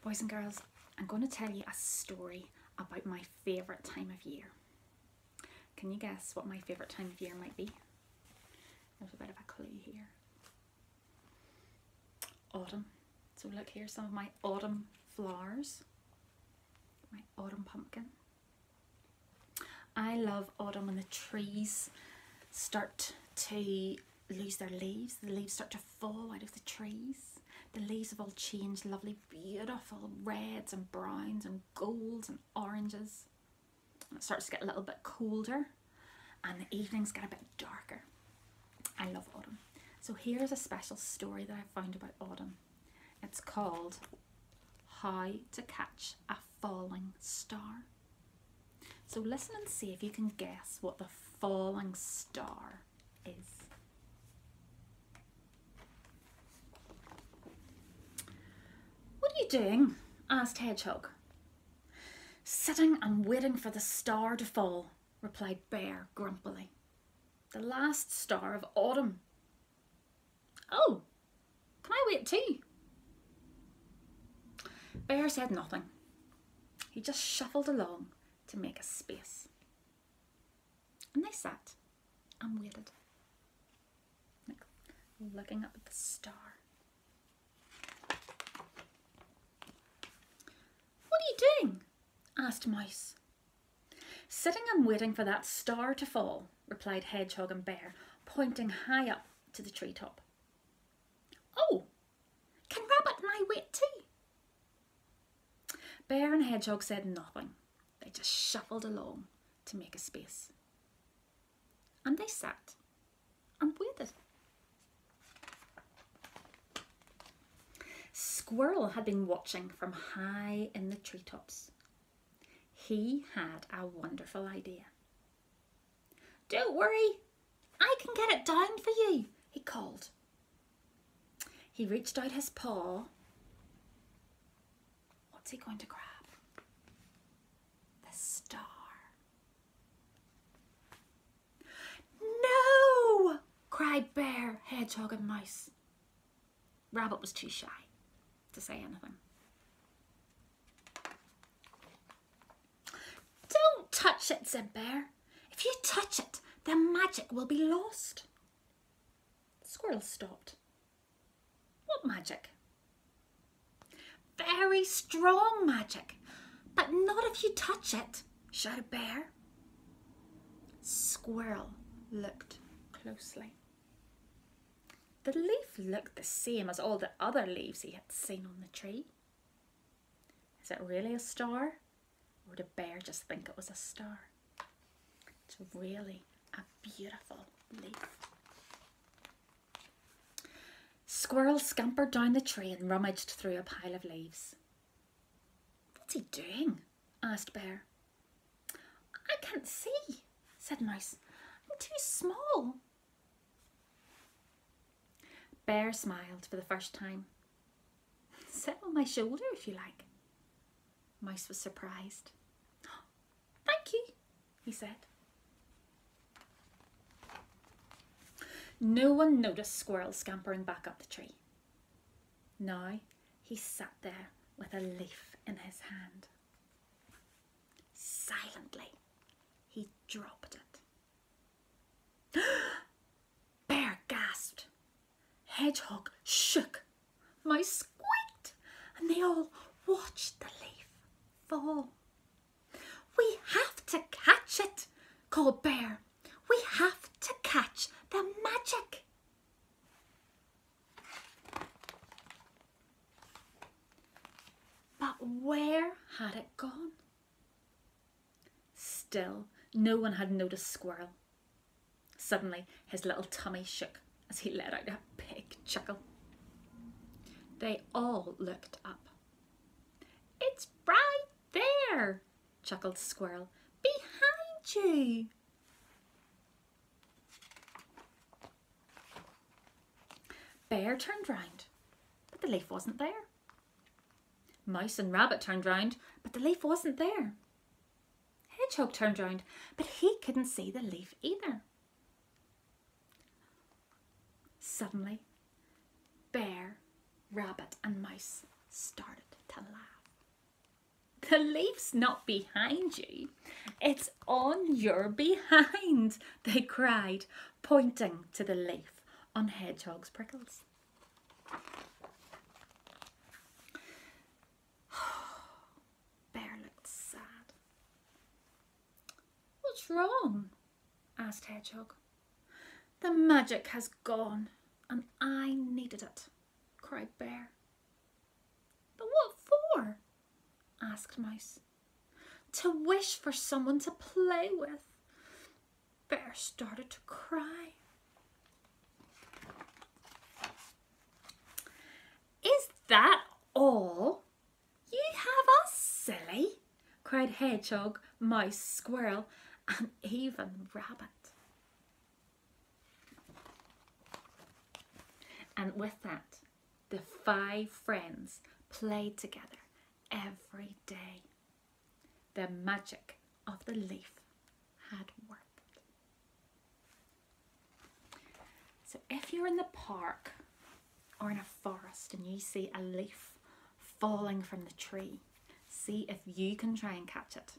Boys and girls, I'm going to tell you a story about my favourite time of year. Can you guess what my favourite time of year might be? There's a bit of a clue here. Autumn. So look, here's some of my autumn flowers. My autumn pumpkin. I love autumn when the trees start to lose their leaves. The leaves start to fall out of the trees. The leaves have all changed lovely, beautiful reds and browns and golds and oranges. And it starts to get a little bit colder and the evenings get a bit darker. I love autumn. So here's a special story that I found about autumn. It's called How to Catch a Falling Star. So listen and see if you can guess what the falling star is. What are you doing? Asked Hedgehog. Sitting and waiting for the star to fall, replied Bear grumpily. The last star of autumn. Oh, can I wait too? Bear said nothing. He just shuffled along to make a space. And they sat and waited, looking up at the star. What are you doing? Asked Mouse. Sitting and waiting for that star to fall, replied Hedgehog and Bear, pointing high up to the treetop. Oh, can Rabbit and I wait too? Bear and Hedgehog said nothing. They just shuffled along to make a space. And they sat and waited. Squirrel had been watching from high in the treetops. He had a wonderful idea. Don't worry, I can get it down for you, he called. He reached out his paw. What's he going to grab? The star. No! Cried Bear, Hedgehog and Mouse. Rabbit was too shy to say anything. Don't touch it, said Bear. If you touch it, the magic will be lost. Squirrel stopped. What magic? Very strong magic, but not if you touch it, shouted Bear. Squirrel looked closely. The leaf looked the same as all the other leaves he had seen on the tree. Is it really a star? Or did Bear just think it was a star? It's really a beautiful leaf. Squirrel scampered down the tree and rummaged through a pile of leaves. What's he doing? Asked Bear. I can't see, said Mouse. I'm too small. Bear smiled for the first time. Sit on my shoulder if you like. Mouse was surprised. Thank you, he said. No one noticed Squirrel scampering back up the tree. Now he sat there with a leaf in his hand. Silently, he dropped it. Bear gasped. Hedgehog shook. Mouse squeaked, and they all watched the leaf fall. We have to catch it, called Bear. We have to catch the magic. But where had it gone? Still, no one had noticed Squirrel. Suddenly, his little tummy shook as he let out a big chuckle. They all looked up. It's right there, chuckled Squirrel. Behind you. Bear turned round, but the leaf wasn't there. Mouse and Rabbit turned round, but the leaf wasn't there. Hedgehog turned round, but he couldn't see the leaf either. Suddenly, Bear, Rabbit and Mouse started to laugh. The leaf's not behind you, it's on your behind, they cried, pointing to the leaf on Hedgehog's prickles. Bear looked sad. What's wrong? Asked Hedgehog. The magic has gone, and I needed it, cried Bear. But what for? Asked Mouse. To wish for someone to play with. Bear started to cry. Is that all? You have us silly, cried Hedgehog, Mouse, Squirrel, and even Rabbit. And with that, the 5 friends played together every day. The magic of the leaf had worked. So if you're in the park or in a forest and you see a leaf falling from the tree, see if you can try and catch it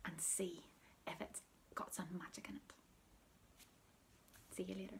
and see if it's got some magic in it. See you later.